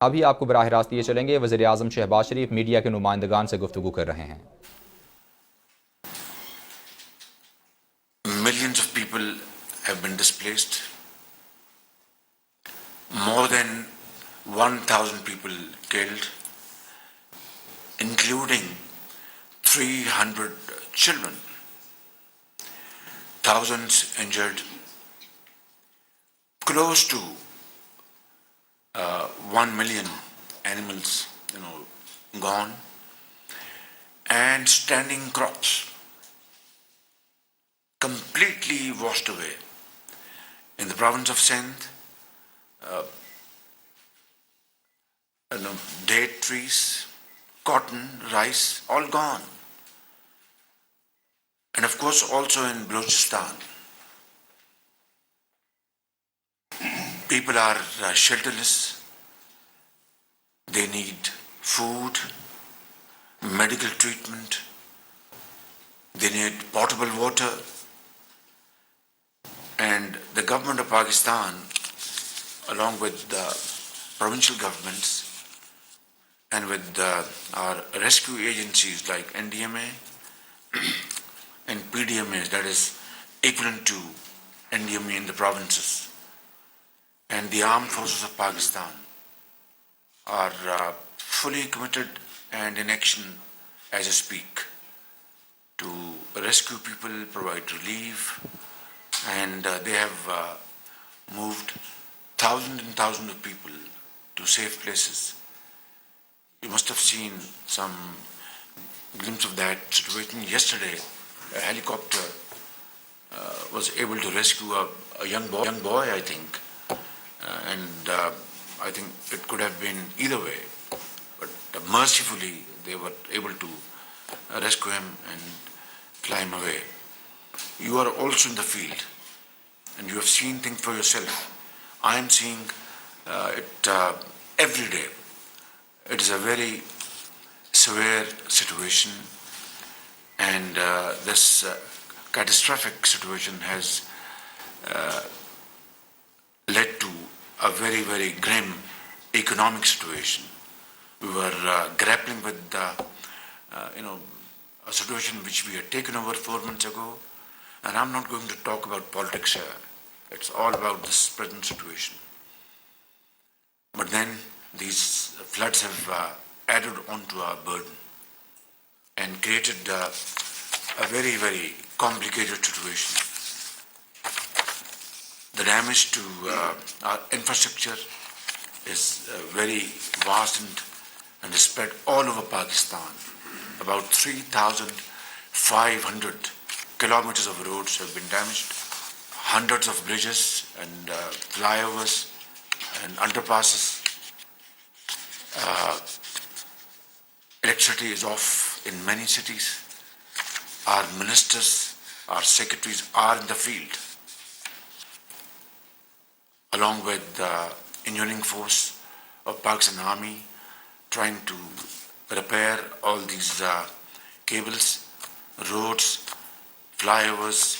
अभी आपको बराह रास्त ये चलेंगे, वज़ीराअज़म शहबाज शरीफ मीडिया के नुमाइंदगान से गुफ्तगू कर रहे हैं। Millions of people have been displaced. More than 1,000 people killed, including 300 children, thousands injured, close to 1 million animals, gone, and standing crops completely washed away. In the province of Sindh, date trees, cotton, rice, all gone. And of course also in Balochistan. People are shelterless. They need food, medical treatment. They need potable water. And the government of Pakistan, along with the provincial governments and with our rescue agencies like NDMA and PDMAs, that is equivalent to NDMA in the provinces, and the armed forces of Pakistan are fully committed and in action as I speak to rescue people, provide relief, and they have moved thousands and thousands of people to safe places. You must have seen some glimpse of that situation yesterday. A helicopter was able to rescue a young boy, I think, and I think it could have been either way, but mercifully they were able to rescue him and fly him away. You are also in the field, and you have seen things for yourself. I am seeing it every day. It is a very severe situation, and this catastrophic situation has led to a very, very grim economic situation. We were grappling with a situation which we had taken over 4 months ago, and I'm not going to talk about politics here. It's all about this present situation. But then these floods have added on to our burden and created a very, very complicated situation. The damage to our infrastructure is very vast and is spread all over Pakistan. About 3,500 kilometers of roads have been damaged, hundreds of bridges and flyovers and underpasses. Electricity is off in many cities. Our ministers, our secretaries are in the field, along with the engineering force of Pakistan Army, trying to repair all these cables, roads, flyovers.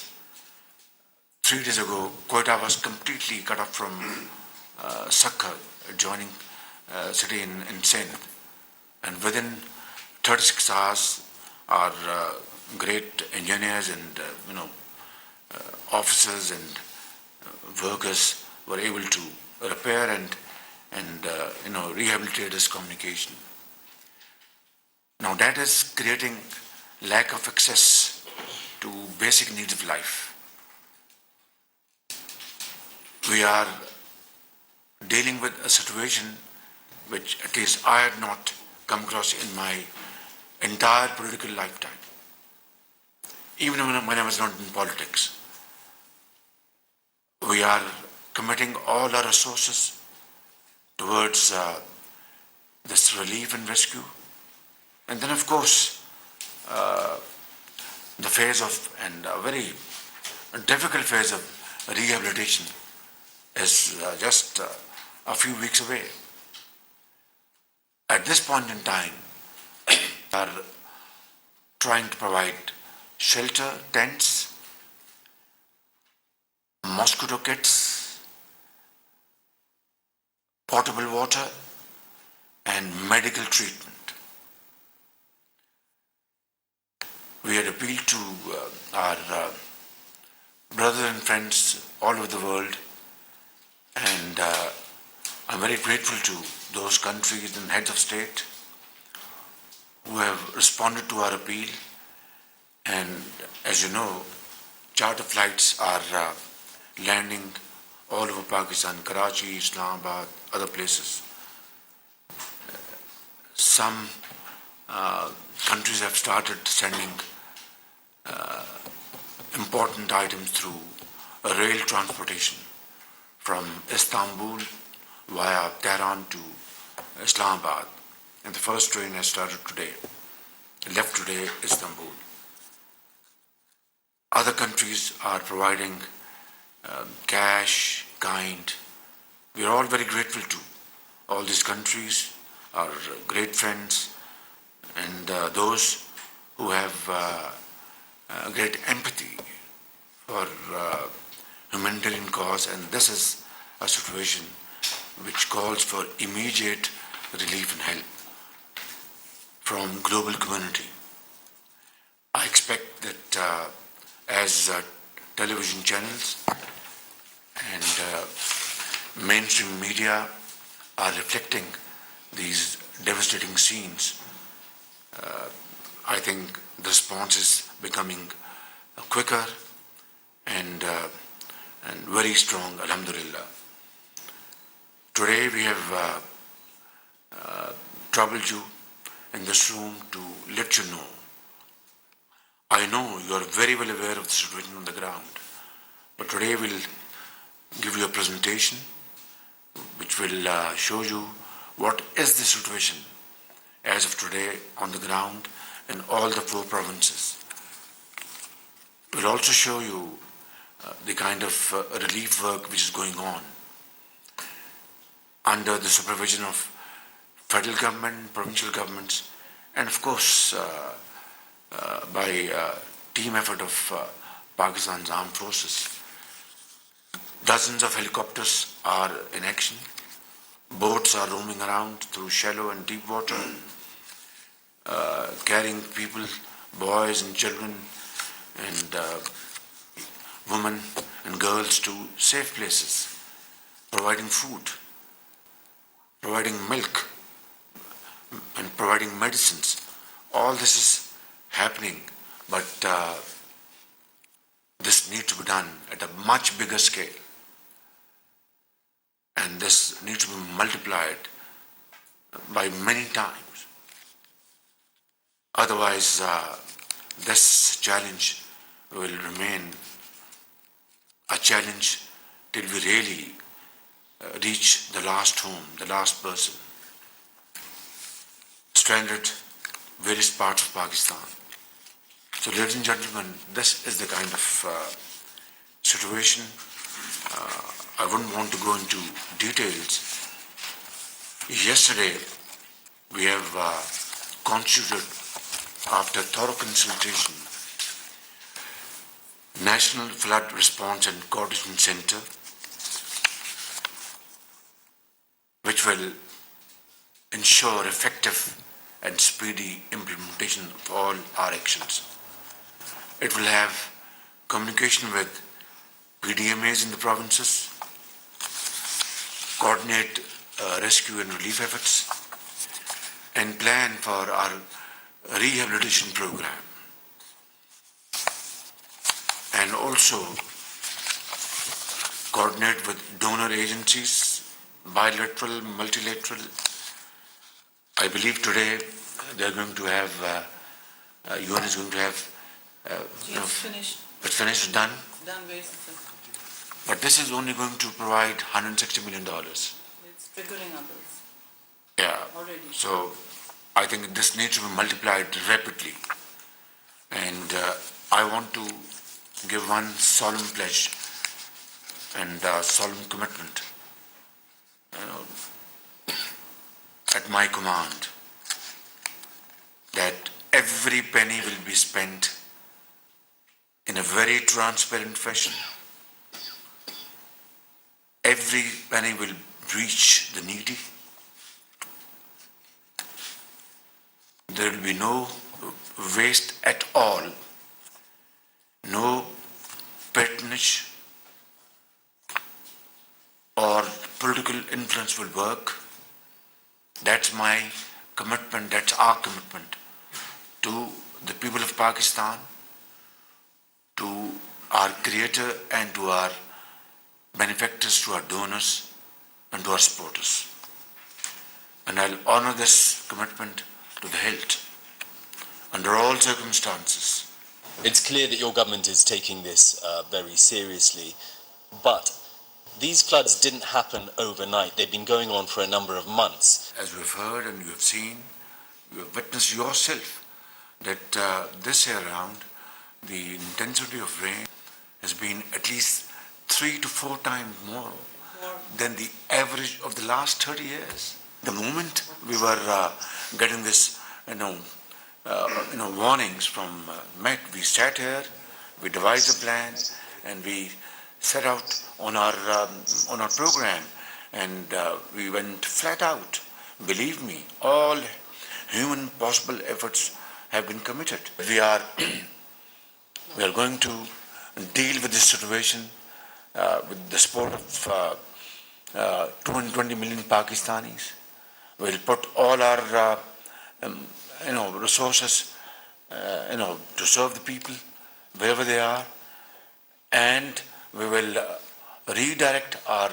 3 days ago, Quetta was completely cut off from Sakha, adjoining city in Sindh. And within 36 hours, our great engineers and officers and workers were able to repair and rehabilitate this communication. Now that is creating lack of access to basic needs of life. We are dealing with a situation which at least I had not come across in my entire political lifetime, even when I was not in politics. We are committing all our resources towards this relief and rescue. And then, of course, the phase of, and a very difficult phase of rehabilitation is just a few weeks away. At this point in time, we are trying to provide shelter, tents, mosquito kits, potable water, and medical treatment. We had appealed to our brothers and friends all over the world, and I'm very grateful to those countries and heads of state who have responded to our appeal. And as you know, charter flights are landing all over Pakistan, Karachi, Islamabad, other places. Some countries have started sending important items through rail transportation from Istanbul via Tehran to Islamabad. And the first train has started today, left today Istanbul. Other countries are providing cash, kind. We are all very grateful to all these countries, our great friends, and those who have great empathy for humanitarian cause. And this is a situation which calls for immediate relief and help from global community. I expect that as television channels and mainstream media are reflecting these devastating scenes, I think the response is becoming quicker and very strong, alhamdulillah. Today we have troubled you in this room to let you know. I know you are very well aware of the situation on the ground, but today we'll give you a presentation which will show you what is the situation as of today on the ground in all the 4 provinces. We'll also show you the kind of relief work which is going on under the supervision of federal government, provincial governments, and of course by team effort of Pakistan's armed forces. Dozens of helicopters are in action. Boats are roaming around through shallow and deep water, carrying people, boys and children and women and girls to safe places, providing food, providing milk, and providing medicines. All this is happening, but this needs to be done at a much bigger scale. And this needs to be multiplied by many times. Otherwise, this challenge will remain a challenge till we really reach the last home, the last person, stranded various parts of Pakistan. So, ladies and gentlemen, this is the kind of situation. I wouldn't want to go into details. Yesterday, we have constituted, after thorough consultation, National Flood Response and Coordination Center, which will ensure effective and speedy implementation of all our actions. It will have communication with PDMAs in the provinces, coordinate rescue and relief efforts, and plan for our rehabilitation program. And also coordinate with donor agencies, bilateral, multilateral. I believe today they are going to have, UN is going to have, finished. It's finished, done. Done basically. But this is only going to provide $160 million. It's triggering others Yeah. already. So I think this needs to be multiplied rapidly. And I want to give one solemn pledge and solemn commitment at my command that every penny will be spent in a very transparent fashion. Every penny will reach the needy. there will be no waste at all, no patronage or political influence will work. That's my commitment, that's our commitment to the people of Pakistan, to our creator and to our benefactors, to our donors and to our supporters. And I'll honor this commitment to the hilt under all circumstances. It's clear that your government is taking this very seriously, but these floods didn't happen overnight. They've been going on for a number of months. As you have heard and you have seen, you have witnessed yourself that this year around, the intensity of rain has been at least 3 to 4 times more than the average of the last 30 years. The moment we were getting this, warnings from Met, we sat here, we devised a plan, and we set out on our program, and we went flat out. Believe me, all human possible efforts have been committed. We are going to deal with this situation with the support of 220 million Pakistanis. We'll put all our resources to serve the people wherever they are, and we will redirect our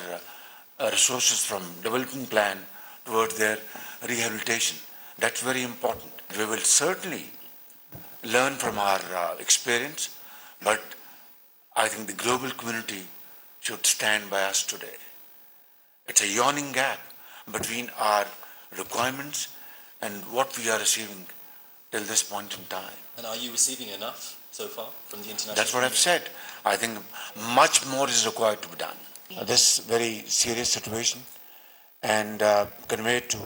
resources from development plan towards their rehabilitation. That's very important. We will certainly learn from our experience, but I think the global community should stand by us today. It's a yawning gap between our requirements and what we are receiving till this point in time. And are you receiving enough so far from the international That's what I've said. I think much more is required to be done. This very serious situation, and convey to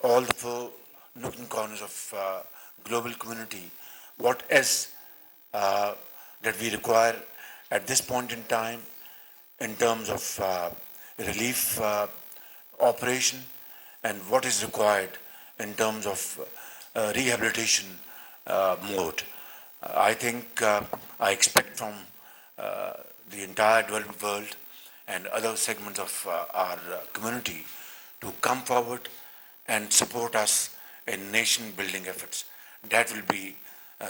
all the 4 nook and corners of global community what is that we require at this point in time in terms of relief operation, and what is required in terms of rehabilitation mode. I think I expect from the entire developed world and other segments of our community to come forward and support us in nation-building efforts. That will be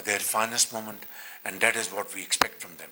their finest moment, and that is what we expect from them.